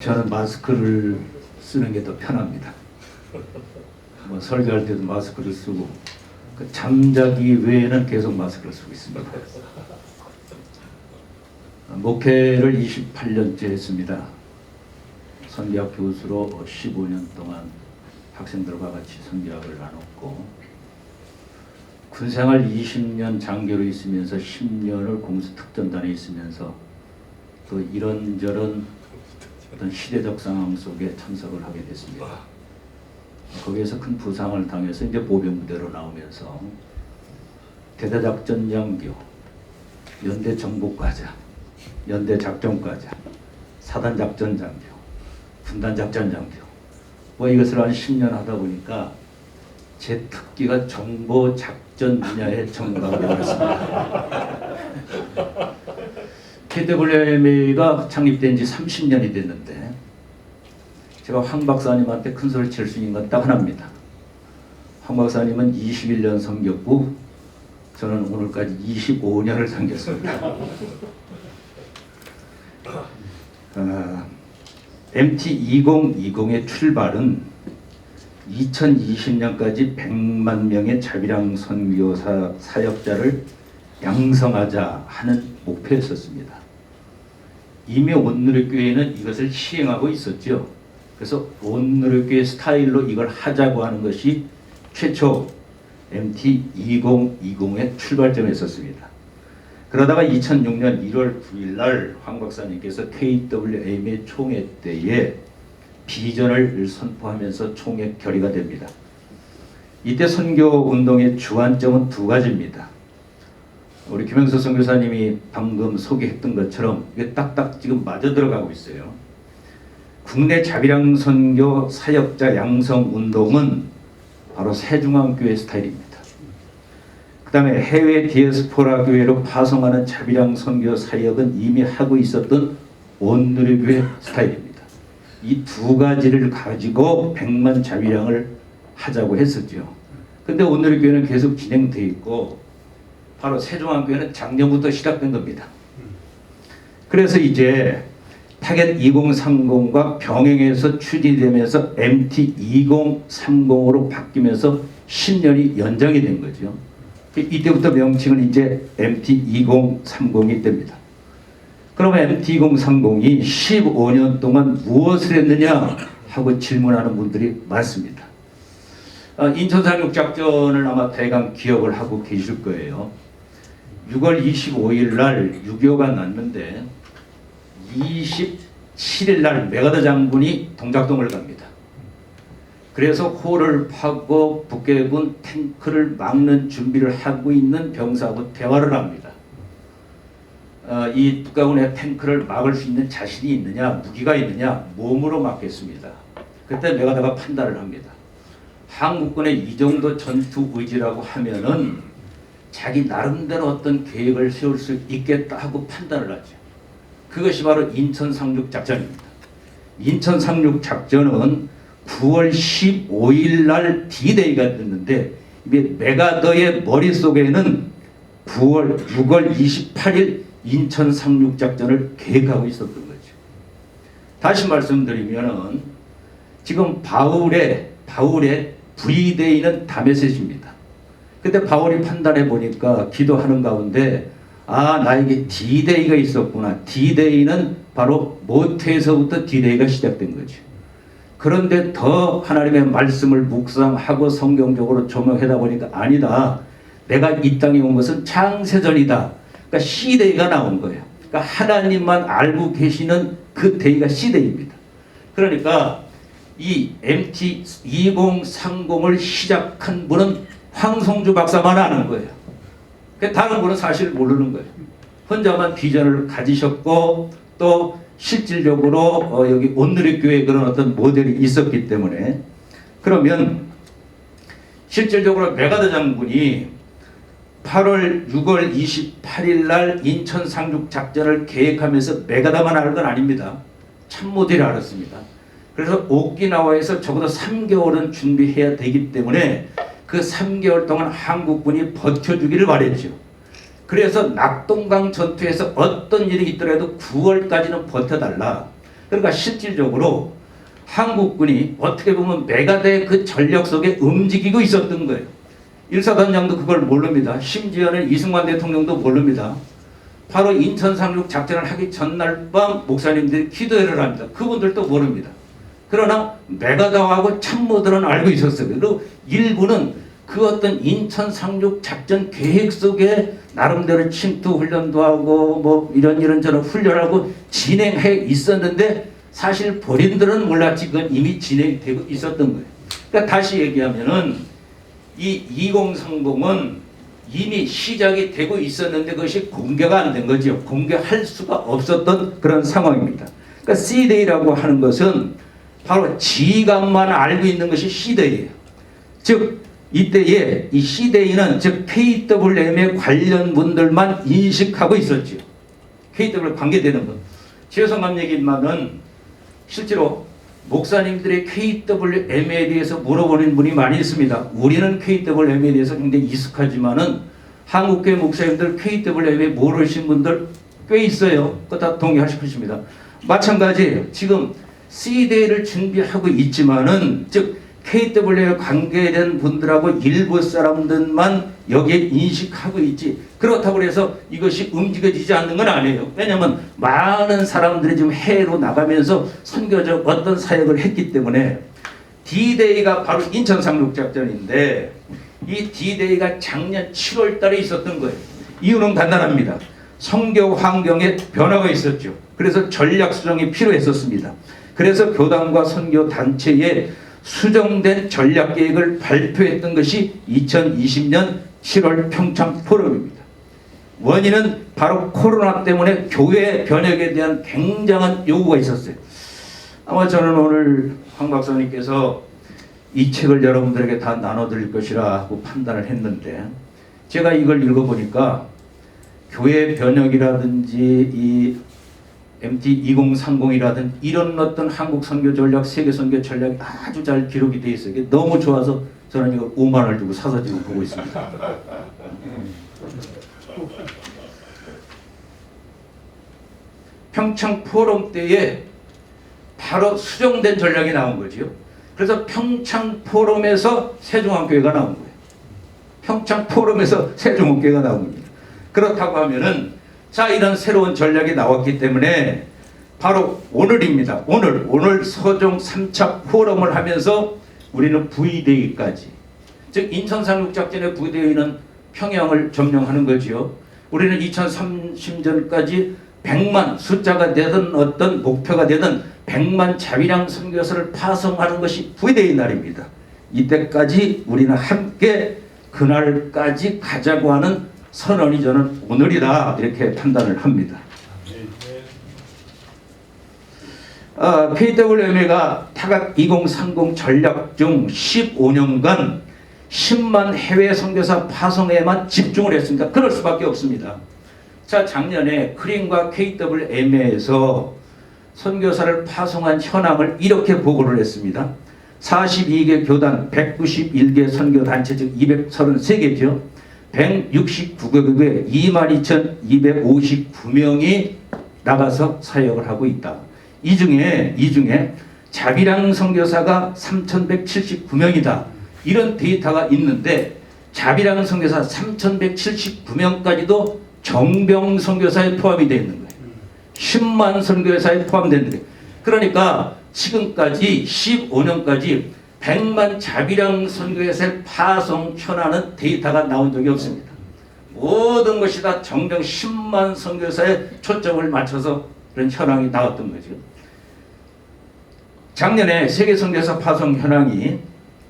저는 마스크를 쓰는 게 더 편합니다. 뭐 설교할 때도 마스크를 쓰고 잠자기 외에는 계속 마스크를 쓰고 있습니다. 목회를 28년째 했습니다. 선교학 교수로 15년 동안 학생들과 같이 선교학을 나눴고 군생활 20년 장교로 있으면서 10년을 공수특전단에 있으면서 또 이런저런 어떤 시대적 상황 속에 참석을 하게 됐습니다. 거기에서 큰 부상을 당해서 이제 보병부대로 나오면서 대대작전장교, 연대정복과장, 연대작전과장, 사단작전장교, 군단작전장교 뭐 이것을 한 10년 하다 보니까 제 특기가 정보작전 분야의 전문가가 되었습니다. KWMA가 창립된 지 30년이 됐는데 제가 황 박사님한테 큰 소리 칠 수 있는 건 딱 하나입니다. 황 박사님은 21년 섬겼고 저는 오늘까지 25년을 섬겼습니다. MT 2020의 출발은 2020년까지 100만 명의 자비랑 선교사 사역자를 양성하자 하는 목표였었습니다. 이미 온누리교회는 이것을 시행하고 있었죠. 그래서 온누리교회 스타일로 이걸 하자고 하는 것이 최초 MT 2020의 출발점이었습니다. 그러다가 2006년 1월 9일 날 황 박사님께서 KWMA 총회 때에 비전을 선포하면서 총회 결의가 됩니다. 이때 선교 운동의 주안점은 두 가지입니다. 우리 김영수 선교사님이 방금 소개했던 것처럼 이게 딱딱 지금 맞아 들어가고 있어요. 국내 자비랑 선교 사역자 양성 운동은 바로 새중앙교회 스타일입니다. 그 다음에 해외 디아스포라 교회로 파송하는 자비랑 선교 사역은 이미 하고 있었던 온누리교회 스타일입니다. 이 두 가지를 가지고 100만 자비랑을 하자고 했었죠. 근데 온누리교회는 계속 진행돼 있고 바로 새중앙교회는 작년부터 시작된 겁니다. 그래서 이제 타겟 2030과 병행해서 추진되면서 MT 2030으로 바뀌면서 10년이 연장이 된 거죠. 이때부터 명칭은 이제 MT 2030이 됩니다. 그러면 MT 2030이 15년 동안 무엇을 했느냐 하고 질문하는 분들이 많습니다. 인천 상륙작전을 아마 대강 기억을 하고 계실 거예요. 6월 25일 날 6.25가 났는데 27일 날 메가더 장군이 동작동을 갑니다. 그래서 호를 파고 북괴군 탱크를 막는 준비를 하고 있는 병사하고 대화를 합니다. 이 북괴군의 탱크를 막을 수 있는 자신이 있느냐, 무기가 있느냐, 몸으로 막겠습니다. 그때 메가더가 판단을 합니다. 한국군의 이 정도 전투 의지라고 하면은 자기 나름대로 어떤 계획을 세울 수 있겠다 하고 판단을 하죠. 그것이 바로 인천 상륙 작전입니다. 인천 상륙 작전은 9월 15일 날 D-Day가 됐는데 메가더의 머릿속에는 6월 28일 인천 상륙 작전을 계획하고 있었던 거죠. 다시 말씀드리면은 지금 바울의 V-Day는 다메섹입니다. 그때 바울이 판단해 보니까 기도하는 가운데 나에게 D-Day가 있었구나. D-Day는 바로 모태에서부터 D-Day가 시작된 거죠. 그런데 더 하나님의 말씀을 묵상하고 성경적으로 조명하다 보니까 아니다. 내가 이 땅에 온 것은 창세전이다. 그러니까 C-Day가 나온 거예요. 그러니까 하나님만 알고 계시는 그 데이가 C-Day입니다. 그러니까 이 MT 2030을 시작한 분은 황성주 박사만 아는 거예요. 다른 분은 사실 모르는 거예요. 혼자만 비전을 가지셨고 또 실질적으로 여기 온누리교회 그런 어떤 모델이 있었기 때문에 그러면 실질적으로 메가더 장군이 6월 28일 날 인천 상륙 작전을 계획하면서 메가더만 아는 건 아닙니다. 참모들이 알았습니다. 그래서 오키나와에서 적어도 3개월은 준비해야 되기 때문에 그 3개월 동안 한국군이 버텨주기를 바랬죠. 그래서 낙동강 전투에서 어떤 일이 있더라도 9월까지는 버텨달라. 그러니까 실질적으로 한국군이 어떻게 보면 메가드의 그 전력 속에 움직이고 있었던 거예요. 일사단장도 그걸 모릅니다. 심지어는 이승만 대통령도 모릅니다. 바로 인천 상륙 작전을 하기 전날 밤 목사님들이 기도회를 합니다. 그분들도 모릅니다. 그러나 메가다하고 참모들은 알고 있었어요. 그리고 일부는 그 어떤 인천 상륙 작전 계획 속에 나름대로 침투 훈련도 하고 뭐 이런저런 훈련하고 진행해 있었는데 사실 본인들은 몰랐지 그건 이미 진행이 되고 있었던 거예요. 그러니까 다시 얘기하면은 이 2030은 이미 시작이 되고 있었는데 그것이 공개가 안 된 거죠. 공개할 수가 없었던 그런 상황입니다. 그러니까 C-Day라고 하는 것은 바로 지휘관만 알고 있는 것이 C-Day예요. 즉 이때에 이 C-Day는 즉 KWM의 관련 분들만 인식하고 있었죠. KWM 관계되는 분. 최성감 얘기만은 실제로 목사님들의 KWM에 대해서 물어보는 분이 많이 있습니다. 우리는 KWM에 대해서 굉장히 익숙하지만은 한국교회 목사님들 KWM에 모르신 분들 꽤 있어요. 그거 다 동의하실 것입니다. 마찬가지예요. 지금 C-Day를 준비하고 있지만은 즉 KWM에 관계된 분들하고 일부 사람들만 여기에 인식하고 있지 그렇다고 해서 이것이 움직여지지 않는 건 아니에요. 왜냐하면 많은 사람들이 지금 해외로 나가면서 선교적 어떤 사역을 했기 때문에 D-Day가 바로 인천 상륙작전인데 이 D-Day가 작년 7월 달에 있었던 거예요. 이유는 간단합니다. 선교 환경에 변화가 있었죠. 그래서 전략 수정이 필요했었습니다. 그래서 교단과 선교 단체에 수정된 전략 계획을 발표했던 것이 2020년 7월 평창 포럼입니다. 원인은 바로 코로나 때문에 교회 변혁에 대한 굉장한 요구가 있었어요. 아마 저는 오늘 황 박사님께서 이 책을 여러분들에게 다 나눠드릴 것이라고 판단을 했는데 제가 이걸 읽어보니까 교회 변혁이라든지 이 MT 2030이라든 이런 어떤 한국 선교 전략, 세계 선교 전략이 아주 잘 기록이 돼 있어요. 이게 너무 좋아서 저는 이거 5만 원을 주고 사서 지금 보고 있습니다. 평창 포럼 때에 바로 수정된 전략이 나온 거죠. 그래서 평창 포럼에서 세종학교회가 나온 거예요. 평창 포럼에서 세종학교회가 나온 겁니다. 그렇다고 하면은 자 이런 새로운 전략이 나왔기 때문에 바로 오늘입니다. 오늘 서종 3차 포럼을 하면서 우리는 V-Day까지 즉 인천 상륙작전의 V-Day는 평양을 점령하는 거지요. 우리는 2030년까지 100만 숫자가 되든 어떤 목표가 되든 100만 자위량 선교사를 파송하는 것이 V-Day 날입니다. 이때까지 우리는 함께 그날까지 가자고 하는 선언이 저는 오늘이다 이렇게 판단을 합니다. KWMA가 타각 2030 전략 중 15년간 10만 해외 선교사 파송에만 집중을 했습니다. 그럴 수밖에 없습니다. 자, 작년에 크림과 KWMA에서 선교사를 파송한 현황을 이렇게 보고를 했습니다. 42개 교단 191개 선교단체 즉 233개죠. 169개국에 22,259명이 나가서 사역을 하고 있다. 이 중에 자비랑 선교사가 3,179명이다. 이런 데이터가 있는데 자비랑 선교사 3,179명까지도 정병 선교사에 포함이 되어 있는 거예요. 10만 선교사에 포함되는 거예요. 그러니까 지금까지 15년까지 100만 자비랑 선교사의 파송 현황은 데이터가 나온 적이 없습니다. 모든 것이 다 정병 10만 선교사에 초점을 맞춰서 그런 현황이 나왔던 거죠. 작년에 세계 선교사 파송 현황이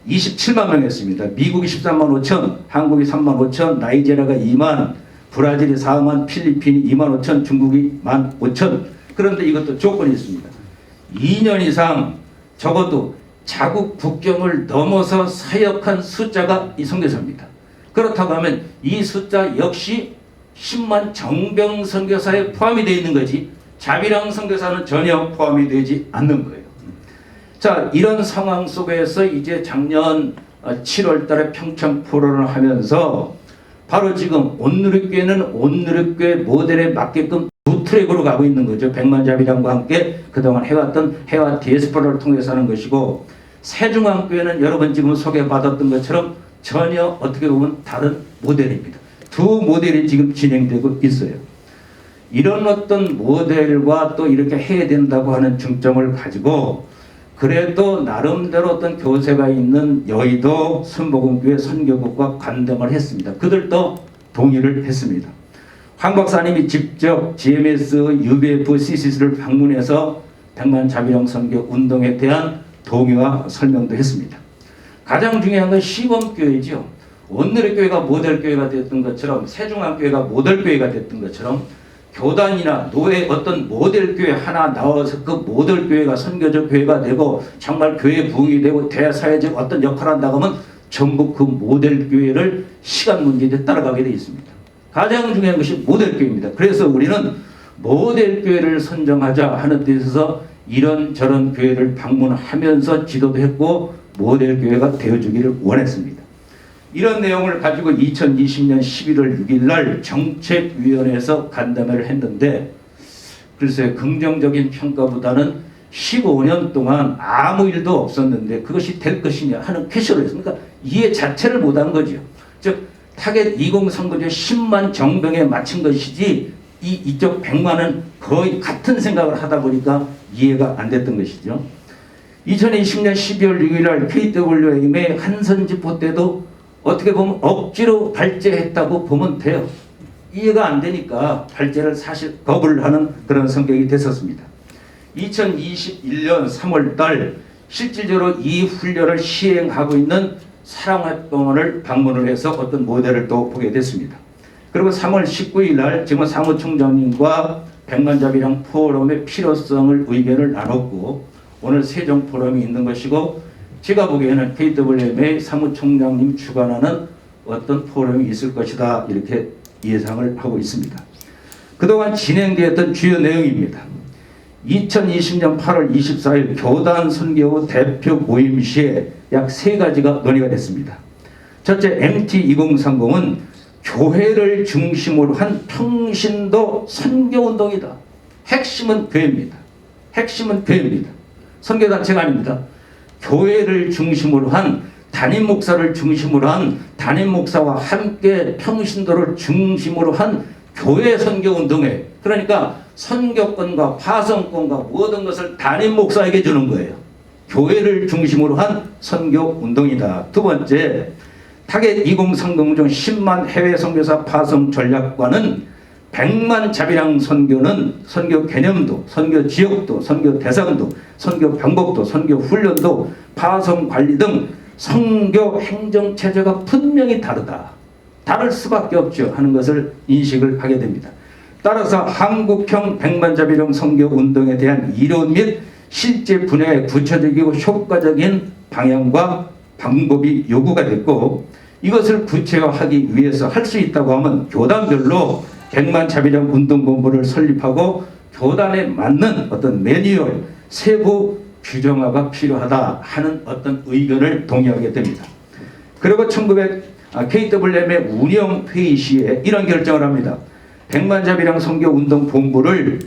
27만 명이었습니다. 미국이 13만 5천, 한국이 3만 5천, 나이지리아가 2만, 브라질이 4만, 필리핀이 2만 5천, 중국이 1만 5천. 그런데 이것도 조건이 있습니다. 2년 이상 적어도 자국 국경을 넘어서 사역한 숫자가 이 선교사입니다. 그렇다고 하면 이 숫자 역시 10만 정병 선교사에 포함이 되어 있는 거지 자비랑 선교사는 전혀 포함이 되지 않는 거예요. 자, 이런 상황 속에서 이제 작년 7월 달에 평창 포럼을 하면서 바로 지금 온누리교회는 온누리교회 모델에 맞게끔 두 트랙으로 가고 있는 거죠. 백만잡이랑과 함께 그동안 해왔던 해와 디에스포라를 통해서 하는 것이고, 세중앙교회는 여러분 지금 소개받았던 것처럼 전혀 어떻게 보면 다른 모델입니다. 두 모델이 지금 진행되고 있어요. 이런 어떤 모델과 또 이렇게 해야 된다고 하는 중점을 가지고, 그래도 나름대로 어떤 교세가 있는 여의도 순복음교회 선교국과 간담을 했습니다. 그들도 동의를 했습니다. 황 박사님이 직접 GMS, UBF, CCC를 방문해서 백만자비령 선교 운동에 대한 동의와 설명도 했습니다. 가장 중요한 건 시범교회죠. 오늘의 교회가 모델교회가 됐던 것처럼, 세중앙교회가 모델교회가 됐던 것처럼, 교단이나 노예 어떤 모델교회 하나 나와서 그 모델교회가 선교적 교회가 되고 정말 교회 부흥이 되고 대사회적 어떤 역할을 한다고 하면 전부 그 모델교회를 시간 문제에 따라가게 되어 있습니다. 가장 중요한 것이 모델교회입니다. 그래서 우리는 모델교회를 선정하자 하는 데 있어서 이런저런 교회를 방문하면서 지도도 했고 모델교회가 되어주기를 원했습니다. 이런 내용을 가지고 2020년 11월 6일 날 정책위원회에서 간담회를 했는데, 글쎄 긍정적인 평가보다는 15년 동안 아무 일도 없었는데 그것이 될 것이냐 하는 퀘션을 했습니다. 그러니까 이해 자체를 못한 거죠. 즉 타겟 2039조 10만 정병에 맞춘 것이지 이쪽 100만은 거의 같은 생각을 하다 보니까 이해가 안 됐던 것이죠. 2020년 12월 6일 날 KWM의 한선집회 때도 어떻게 보면 억지로 발제했다고 보면 돼요. 이해가 안 되니까 발제를 사실 거부를 하는 그런 성격이 됐었습니다. 2021년 3월 달 실질적으로 이 훈련을 시행하고 있는 사랑학병원을 방문을 해서 어떤 모델을 또 보게 됐습니다. 그리고 3월 19일 날 지금 사무총장님과 백만자비령 포럼의 필요성을 의견을 나눴고, 오늘 세종 포럼이 있는 것이고, 제가 보기에는 KWM의 사무총장님 주관하는 어떤 포럼이 있을 것이다 이렇게 예상을 하고 있습니다. 그동안 진행되었던 주요 내용입니다. 2020년 8월 24일 교단 선교 대표 모임 시에 약 3가지가 논의가 됐습니다. 첫째, MT2030은 교회를 중심으로 한 평신도 선교운동이다. 핵심은 교회입니다. 핵심은 교회입니다. 선교단체가 아닙니다. 교회를 중심으로 한, 담임 목사를 중심으로 한, 담임 목사와 함께 평신도를 중심으로 한 교회 선교운동에, 그러니까 선교권과 파송권과 모든 것을 담임 목사에게 주는 거예요. 교회를 중심으로 한 선교운동이다. 두 번째, 타겟 2030 중 10만 해외 선교사 파송 전략과는 100만 자비랑 선교는 선교 개념도, 선교 지역도, 선교 대상도, 선교 방법도, 선교 훈련도, 파송 관리 등 선교 행정 체제가 분명히 다르다. 다를 수밖에 없죠 하는 것을 인식을 하게 됩니다. 따라서 한국형 100만 자비령 선교 운동에 대한 이론 및 실제 분야의 구체적이고 효과적인 방향과 방법이 요구가 됐고, 이것을 구체화하기 위해서 할 수 있다고 하면 교단별로 100만 자비령 운동본부를 설립하고 교단에 맞는 어떤 매뉴얼, 세부 규정화가 필요하다 하는 어떤 의견을 동의하게 됩니다. 그리고 KWM의 운영회의 시에 이런 결정을 합니다. 100만 자비령 선교 운동본부를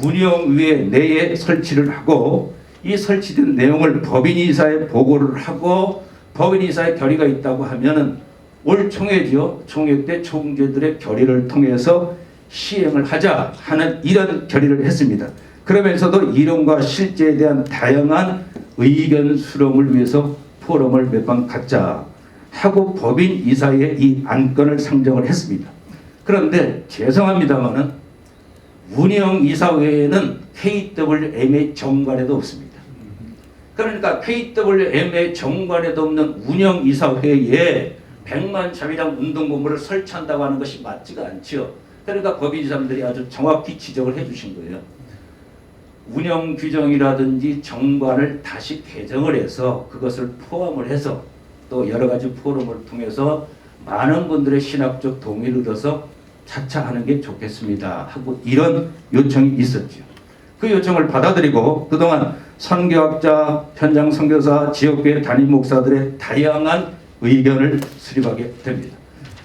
운영위에 내에 설치를 하고, 이 설치된 내용을 법인이사에 보고를 하고, 법인이사에 결의가 있다고 하면은 올 총회죠. 총회 때 총재들의 결의를 통해서 시행을 하자 하는 이런 결의를 했습니다. 그러면서도 이론과 실제에 대한 다양한 의견 수렴을 위해서 포럼을 몇 번 갖자 하고 법인 이사에 이 안건을 상정을 했습니다. 그런데 죄송합니다만은 운영 이사회에는 KWM의 정관에도 없습니다. 그러니까 KWM의 정관에도 없는 운영 이사회에 100만 자비랑 운동본부를 설치한다고 하는 것이 맞지가 않죠. 그러니까 법인이사님들이 아주 정확히 지적을 해주신 거예요. 운영 규정이라든지 정관을 다시 개정을 해서 그것을 포함을 해서 또 여러 가지 포럼을 통해서 많은 분들의 신학적 동의를 얻어서 차차 하는 게 좋겠습니다 하고 이런 요청이 있었죠. 그 요청을 받아들이고 그동안 선교학자, 현장 선교사, 지역교회 담임 목사들의 다양한 의견을 수립하게 됩니다.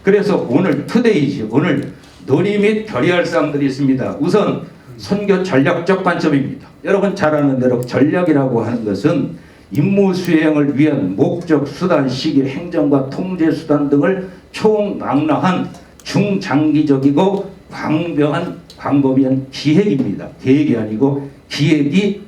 그래서 오늘 투데이지, 오늘 논의 및 결의할 사항들이 있습니다. 우선 선교 전략적 관점입니다. 여러분 잘 아는 대로 전략이라고 하는 것은 임무 수행을 위한 목적, 수단, 시기, 행정과 통제 수단 등을 총망라한 중장기적이고 광범위한 기획입니다. 계획이 아니고 기획이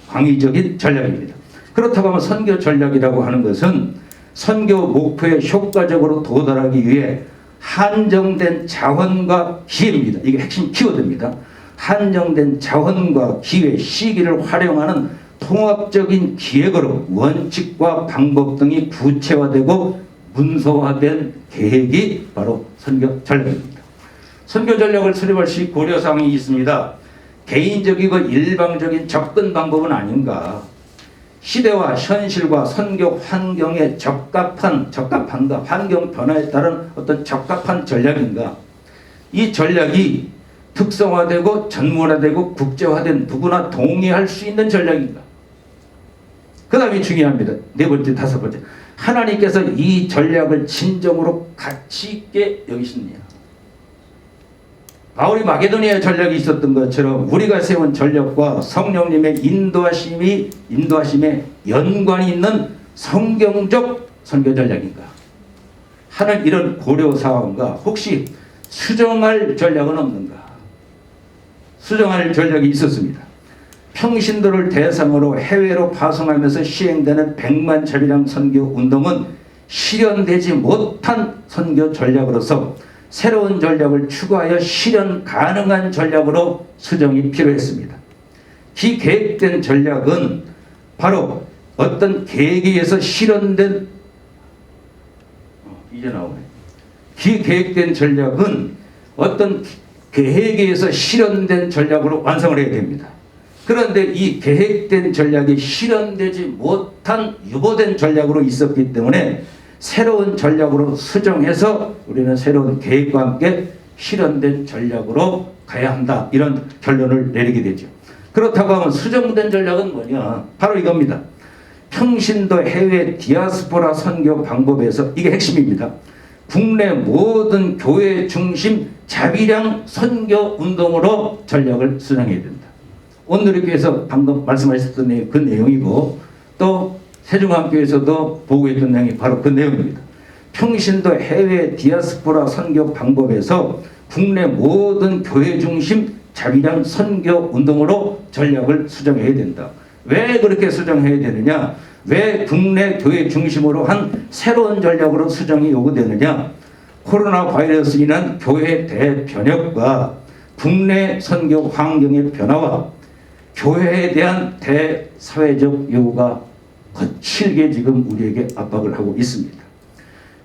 광의적인 전략입니다. 그렇다고 하면 선교 전략이라고 하는 것은 선교 목표에 효과적으로 도달하기 위해 한정된 자원과 기회입니다. 이게 핵심 키워드입니다. 한정된 자원과 기회, 시기를 활용하는 통합적인 기획으로 원칙과 방법 등이 구체화되고 문서화된 계획이 바로 선교 전략입니다. 선교 전략을 수립할 시 고려사항이 있습니다. 개인적이고 일방적인 접근 방법은 아닌가. 시대와 현실과 선교 환경에 적합한가, 환경 변화에 따른 어떤 적합한 전략인가. 이 전략이 특성화되고 전문화되고 국제화된 누구나 동의할 수 있는 전략인가. 그 다음이 중요합니다. 네 번째, 다섯 번째. 하나님께서 이 전략을 진정으로 가치 있게 여기시느냐. 바울이 마게도니아 전략이 있었던 것처럼 우리가 세운 전략과 성령님의 인도하심에 연관이 있는 성경적 선교 전략인가 하는 이런 고려사항과 혹시 수정할 전략은 없는가. 수정할 전략이 있었습니다. 평신도를 대상으로 해외로 파송하면서 시행되는 백만차비랑 선교 운동은 실현되지 못한 선교 전략으로서 새로운 전략을 추가하여 실현 가능한 전략으로 수정이 필요했습니다. 기계획된 전략은 바로 어떤 계획에 의해서 실현된 기계획된 전략은 어떤 계획에 의해서 실현된 전략으로 완성을 해야 됩니다. 그런데 이 계획된 전략이 실현되지 못한 유보된 전략으로 있었기 때문에 새로운 전략으로 수정해서 우리는 새로운 계획과 함께 실현된 전략으로 가야 한다. 이런 결론을 내리게 되죠. 그렇다고 하면 수정된 전략은 뭐냐? 바로 이겁니다. 평신도 해외 디아스포라 선교 방법에서 이게 핵심입니다. 국내 모든 교회 중심 자비량 선교 운동으로 전략을 수정해야 된다. 온누리교회에서 방금 말씀하셨던 그 내용이고 또 세종학교에서도 보고했던 내용이 바로 그 내용입니다. 평신도 해외 디아스포라 선교 방법에서 국내 모든 교회 중심 자비량 선교 운동으로 전략을 수정해야 된다. 왜 그렇게 수정해야 되느냐? 왜 국내 교회 중심으로 한 새로운 전략으로 수정이 요구되느냐? 코로나 바이러스로 인한 교회 대변혁과 국내 선교 환경의 변화와 교회에 대한 대사회적 요구가 거칠게 지금 우리에게 압박을 하고 있습니다.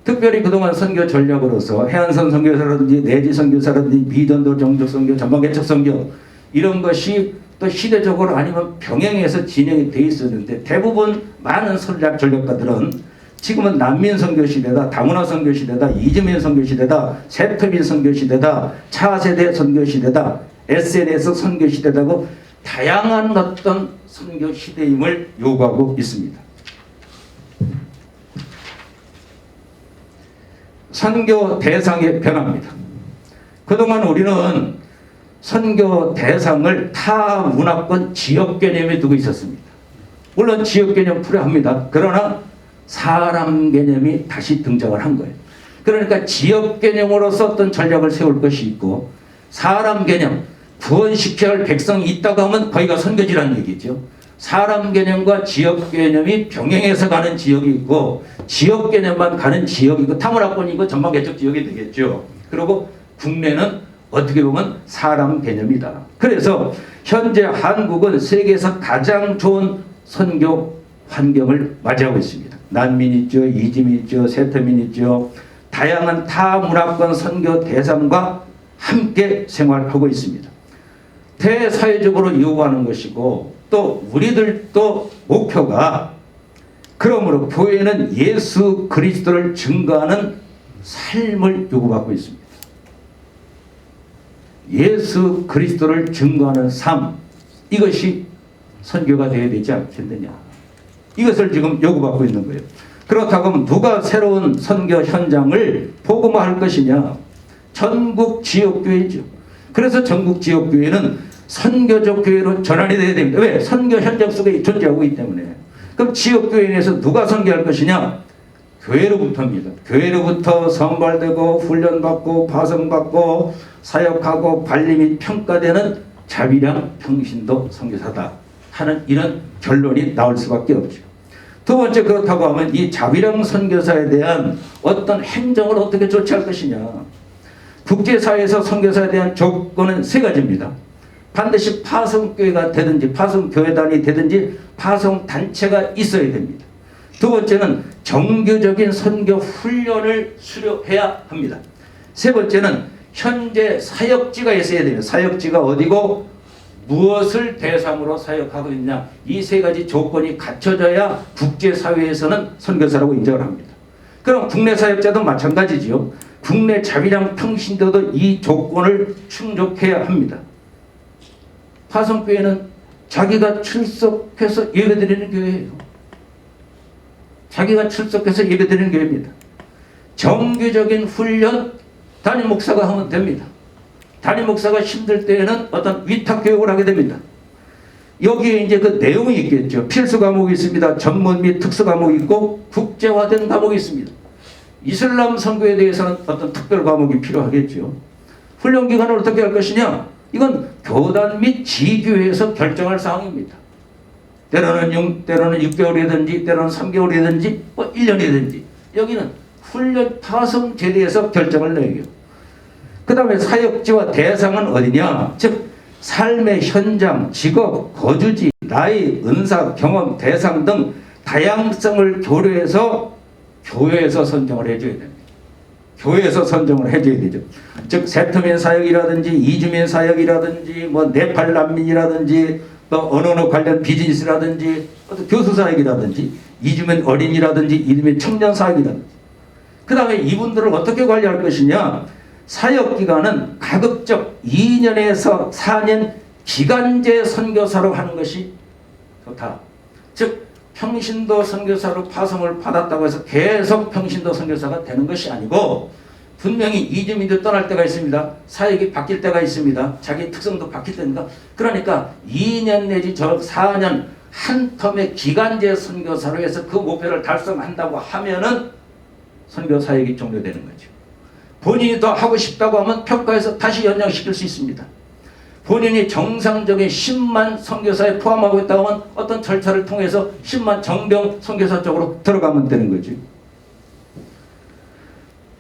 특별히 그동안 선교 전략으로서 해안선 선교사라든지 내지 선교사라든지 미전도 정적 선교, 전방 개척 선교 이런 것이 또 시대적으로 아니면 병행해서 진행이 돼 있었는데 대부분 많은 전략가들은 지금은 난민 선교 시대다, 다문화 선교 시대다, 이주민 선교 시대다, 세터민 선교 시대다, 차세대 선교 시대다, SNS 선교 시대다고 다양한 어떤 선교 시대임을 요구하고 있습니다. 선교 대상의 변화입니다. 그동안 우리는 선교 대상을 타 문화권 지역 개념에 두고 있었습니다. 물론 지역 개념 필요합니다. 그러나 사람 개념이 다시 등장을 한 거예요. 그러니까 지역 개념으로서 어떤 전략을 세울 것이 있고 사람 개념, 구원시켜야 할 백성이 있다고 하면 거기가 선교지라는 얘기죠. 사람 개념과 지역 개념이 병행해서 가는 지역이 있고 지역 개념만 가는 지역이 있고 타문화권이고 전방 개척 지역이 되겠죠. 그리고 국내는 어떻게 보면 사람 개념이다. 그래서 현재 한국은 세계에서 가장 좋은 선교 환경을 맞이하고 있습니다. 난민 있죠, 이주민 있죠, 세터민 있죠. 다양한 타문화권 선교 대상과 함께 생활하고 있습니다. 대사회적으로 요구하는 것이고 또 우리들도 목표가 그러므로 교회는 예수 그리스도를 증거하는 삶을 요구받고 있습니다. 예수 그리스도를 증거하는 삶, 이것이 선교가 되어야 되지 않겠느냐. 이것을 지금 요구받고 있는 거예요. 그렇다고 하면 누가 새로운 선교 현장을 복음화할 것이냐. 전국 지역교회죠. 그래서 전국 지역교회는 선교적 교회로 전환이 돼야 됩니다. 왜? 선교 현장 속에 존재하고 있기 때문에. 그럼 지역교회에 대해서 누가 선교할 것이냐? 교회로부터입니다. 교회로부터 선발되고 훈련받고 파송받고 사역하고 관리 및 평가되는 자비량 평신도 선교사다 하는 이런 결론이 나올 수밖에 없죠. 두 번째, 그렇다고 하면 이 자비량 선교사에 대한 어떤 행정을 어떻게 조치할 것이냐. 국제사회에서 선교사에 대한 조건은 세 가지입니다. 반드시 파송교회가 되든지 파송교회단이 되든지 파송단체가 있어야 됩니다. 두 번째는 정규적인 선교 훈련을 수료해야 합니다. 세 번째는 현재 사역지가 있어야 됩니다. 사역지가 어디고 무엇을 대상으로 사역하고 있냐. 이 세 가지 조건이 갖춰져야 국제사회에서는 선교사라고 인정을 합니다. 그럼 국내 사역자도 마찬가지지요. 국내 자비량 평신도도 이 조건을 충족해야 합니다. 파송교회는 자기가 출석해서 예배드리는 교회예요. 자기가 출석해서 예배드리는 교회입니다. 정규적인 훈련 담임 목사가 하면 됩니다. 담임 목사가 힘들 때에는 어떤 위탁 교육을 하게 됩니다. 여기에 이제 그 내용이 있겠죠. 필수 과목이 있습니다. 전문 및 특수 과목이 있고 국제화된 과목이 있습니다. 이슬람 선교에 대해서는 어떤 특별 과목이 필요하겠죠. 훈련 기간을 어떻게 할 것이냐? 이건 교단 및 지교회에서 결정할 사항입니다. 때로는 6개월이든지 때로는 3개월이든지 1년이든지 여기는 훈련 파송 제도에서 결정을 내요. 그 다음에 사역지와 대상은 어디냐? 즉 삶의 현장, 직업, 거주지, 나이, 은사, 경험, 대상 등 다양성을 교류해서 교회에서 선정을 해줘야 됩니다. 교회에서 선정을 해줘야 되죠. 즉 세터민 사역이라든지 이주민 사역이라든지 네팔 난민이라든지 또 언어 관련 비즈니스라든지 어떤 교수 사역이라든지 이주민 어린이라든지 이주민 청년 사역이라든지 그 다음에 이분들을 어떻게 관리할 것이냐. 사역기간은 가급적 2년에서 4년 기간제 선교사로 하는 것이 좋다. 즉 평신도 선교사로 파송을 받았다고 해서 계속 평신도 선교사가 되는 것이 아니고 분명히 이주민도 떠날 때가 있습니다. 사역이 바뀔 때가 있습니다. 자기 특성도 바뀔 때입니다. 그러니까 2년 내지 4년 한 텀의 기간제 선교사로 해서 그 목표를 달성한다고 하면은 선교 사역이 종료되는 거죠. 본인이 더 하고 싶다고 하면 평가해서 다시 연장시킬 수 있습니다. 본인이 정상적인 10만 선교사에 포함하고 있다고 하면 어떤 절차를 통해서 10만 정병 선교사 쪽으로 들어가면 되는 거죠.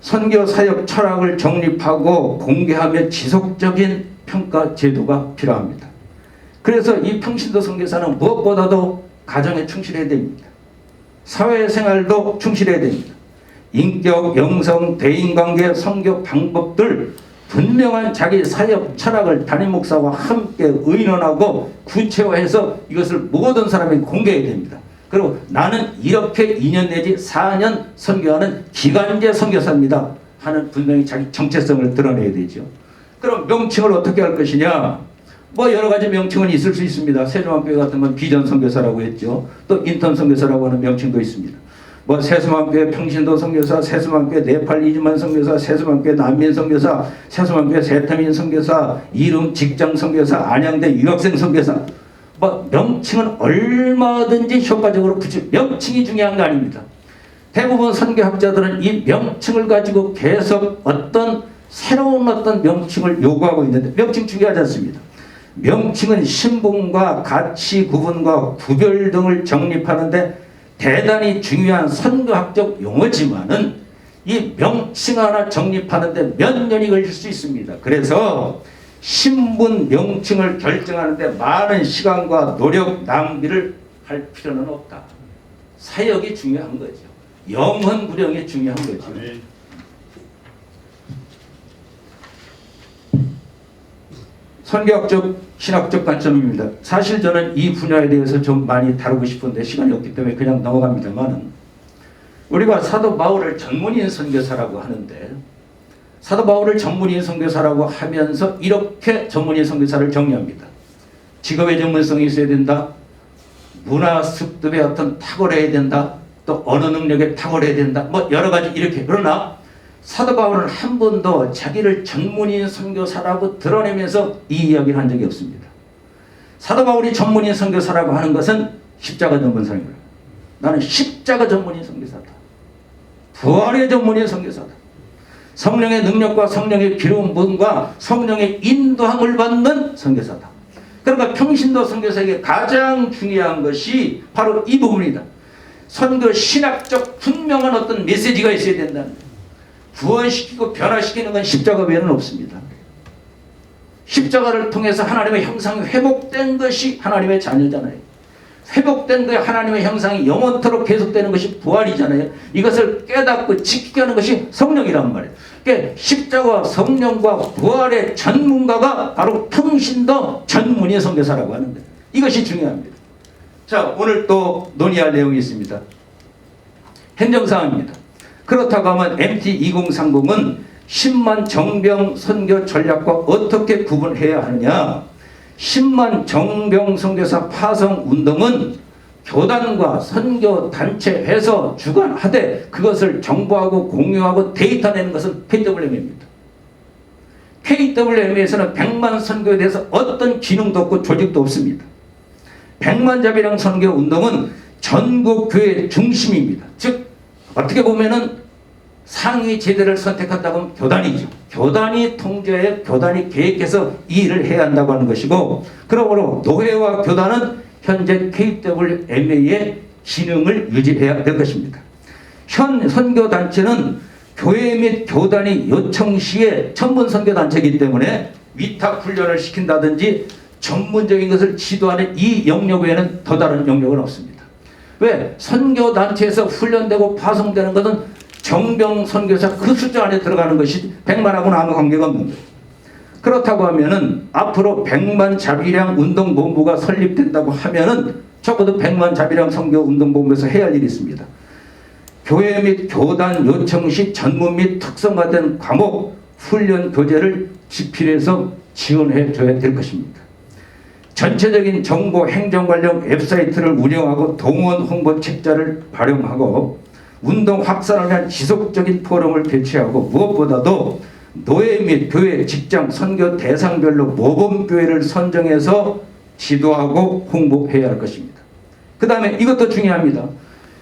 선교 사역 철학을 정립하고 공개하며 지속적인 평가 제도가 필요합니다. 그래서 이 평신도 선교사는 무엇보다도 가정에 충실해야 됩니다. 사회생활도 충실해야 됩니다. 인격, 영성, 대인관계, 선교 방법들 분명한 자기 사역 철학을 담임 목사와 함께 의논하고 구체화해서 이것을 모든 사람에게 공개해야 됩니다. 그리고 나는 이렇게 2년 내지 4년 선교하는 기간제 선교사입니다 하는 분명히 자기 정체성을 드러내야 되죠. 그럼 명칭을 어떻게 할 것이냐? 여러 가지 명칭은 있을 수 있습니다. 세종학교회 같은 건 비전 선교사라고 했죠. 또 인턴 선교사라고 하는 명칭도 있습니다. 세수만교회 평신도 선교사, 세수만교회 네팔 이주만 선교사, 세수만교회 난민 선교사, 세수만교회 세터민 선교사, 이름 직장 선교사, 안양대 유학생 선교사. 명칭은 얼마든지 효과적으로 붙일 명칭이 중요한 거 아닙니다. 대부분 선교학자들은 이 명칭을 가지고 계속 어떤 새로운 어떤 명칭을 요구하고 있는데 명칭 중요하지 않습니다. 명칭은 신분과 가치 구분과 구별 등을 정립하는데 대단히 중요한 선교학적 용어지만은 이 명칭 하나 정립하는데 몇 년이 걸릴 수 있습니다. 그래서 신분 명칭을 결정하는데 많은 시간과 노력 낭비를 할 필요는 없다. 사역이 중요한 거죠. 영혼 구령이 중요한 거죠. 선교학적 신학적 관점입니다. 사실 저는 이 분야에 대해서 좀 많이 다루고 싶은데 시간이 없기 때문에 그냥 넘어갑니다만, 우리가 사도 바울을 전문인 선교사라고 하는데 사도 바울을 전문인 선교사라고 하면서 이렇게 전문인 선교사를 정의합니다. 직업의 전문성이 있어야 된다. 문화 습득에 어떤 탁월해야 된다. 또 언어 능력에 탁월해야 된다. 여러 가지 이렇게. 그러나 사도 바울은 한 번도 자기를 전문인 선교사라고 드러내면서 이 이야기를 한 적이 없습니다. 사도 바울이 전문인 선교사라고 하는 것은 십자가 전문 사람입니다. 나는 십자가 전문인 선교사다. 부활의 전문인 선교사다. 성령의 능력과 성령의 기름 부음과 성령의 인도함을 받는 선교사다. 그러니까 평신도 선교사에게 가장 중요한 것이 바로 이 부분이다. 선교 신학적 분명한 어떤 메시지가 있어야 된다는 거예요. 구원시키고 변화시키는 건 십자가 외에는 없습니다. 십자가를 통해서 하나님의 형상이 회복된 것이 하나님의 자녀잖아요. 회복된 그 하나님의 형상이 영원토록 계속되는 것이 부활이잖아요. 이것을 깨닫고 지키게 하는 것이 성령이란 말이에요. 그러니까 십자가와 성령과 부활의 전문가가 바로 평신도 전문의 선교사라고 하는 거예요. 이것이 중요합니다. 자, 오늘 또 논의할 내용이 있습니다. 행정사항입니다. 그렇다고 하면 MT2030은 10만 정병 선교 전략과 어떻게 구분해야 하느냐. 10만 정병 선교사 파송 운동은 교단과 선교 단체 회서 주관하되 그것을 정보하고 공유하고 데이터 내는 것은 KWM입니다. KWM에서는 100만 선교에 대해서 어떤 기능도 없고 조직도 없습니다. 100만 자비랑 선교 운동은 전국 교회 중심입니다. 즉 어떻게 보면은 상위 제대를 선택한다고 하면 교단이죠. 교단이 통제해 교단이 계획해서 이 일을 해야 한다고 하는 것이고, 그러므로 노회와 교단은 현재 KWMA의 기능을 유지해야 될 것입니다. 현 선교단체는 교회 및 교단이 요청 시에 전문 선교단체이기 때문에 위탁 훈련을 시킨다든지 전문적인 것을 지도하는 이 영역 외에는 더 다른 영역은 없습니다. 왜? 선교단체에서 훈련되고 파송되는 것은 정병 선교사 그 숫자 안에 들어가는 것이 100만하고는 아무 관계가 없는 거예요. 그렇다고 하면은 앞으로 100만 자비량 운동본부가 설립된다고 하면은 적어도 100만 자비량 선교 운동본부에서 해야 할 일이 있습니다. 교회 및 교단 요청 시 전문 및 특성화된 과목 훈련 교재를 집필해서 지원해 줘야 될 것입니다. 전체적인 정보 행정 관련 웹사이트를 운영하고 동원 홍보 책자를 발행하고 운동 확산을 위한 지속적인 포럼을 개최하고 무엇보다도 노예 및 교회, 직장, 선교 대상별로 모범교회를 선정해서 지도하고 홍보해야 할 것입니다. 그 다음에 이것도 중요합니다.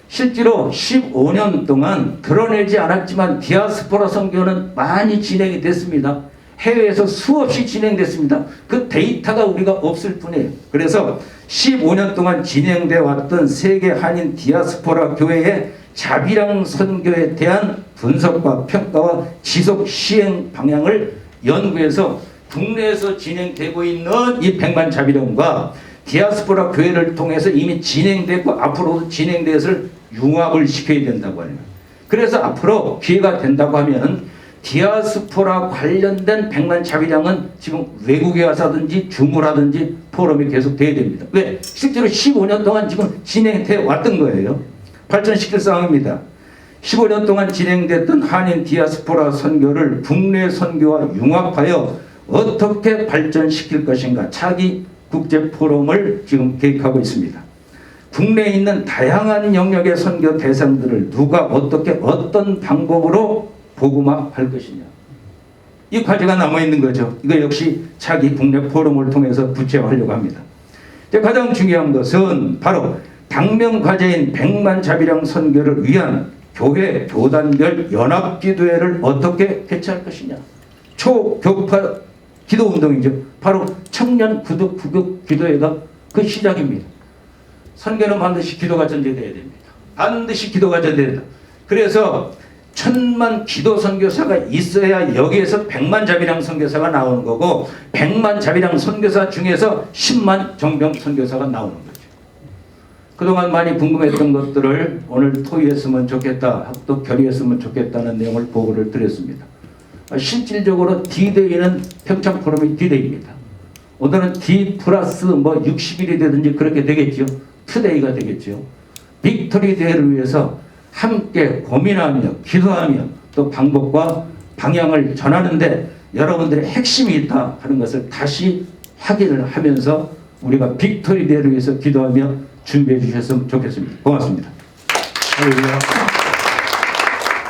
실제로 15년 동안 드러내지 않았지만 디아스포라 선교는 많이 진행이 됐습니다. 해외에서 수없이 진행됐습니다. 그 데이터가 우리가 없을 뿐이에요. 그래서 15년 동안 진행되어 왔던 세계 한인 디아스포라 교회의 자비랑 선교에 대한 분석과 평가와 지속 시행 방향을 연구해서 국내에서 진행되고 있는 이 100만 자비령과 디아스포라 교회를 통해서 이미 진행되고 앞으로도 진행돼서 융합을 시켜야 된다고 합니다. 그래서 앞으로 기회가 된다고 하면 디아스포라 관련된 100만 자비량은 지금 외국에 와서든지 주무라든지 포럼이 계속 돼야 됩니다. 왜? 실제로 15년 동안 지금 진행돼 왔던 거예요. 발전시킬 상황입니다. 15년 동안 진행됐던 한인 디아스포라 선교를 국내 선교와 융합하여 어떻게 발전시킬 것인가 차기 국제 포럼을 지금 계획하고 있습니다. 국내에 있는 다양한 영역의 선교 대상들을 누가 어떻게 어떤 방법으로 복음화할 것이냐. 이 과제가 남아있는 거죠. 이거 역시 차기 국내 포럼을 통해서 구체화하려고 합니다. 가장 중요한 것은 바로 당면 과제인 100만 자비량 선교를 위한 교회, 교단별 연합기도회를 어떻게 개최할 것이냐. 초교파 기도운동이죠. 바로 청년 구독 기도회가 그 시작입니다. 선교는 반드시 기도가 전제되어야 됩니다. 반드시 기도가 전제된다. 그래서 1000만 기도 선교사가 있어야 여기에서 100만 자비량 선교사가 나오는 거고 100만 자비량 선교사 중에서 10만 정병 선교사가 나오는 거죠. 그동안 많이 궁금했던 것들을 오늘 토의했으면 좋겠다, 학도 결의했으면 좋겠다는 내용을 보고를 드렸습니다. 실질적으로 D-Day는 평창 포럼이 D-Day입니다. 오늘은 D 플러스 60일이 되든지 그렇게 되겠죠. 투데이가 되겠죠. 빅토리 대회를 위해서 함께 고민하며 기도하며 또 방법과 방향을 전하는데 여러분들의 핵심이 있다 하는 것을 다시 확인을 하면서 우리가 빅토리 대회를 위해서 기도하며 준비해 주셨으면 좋겠습니다. 고맙습니다. 할렐루야.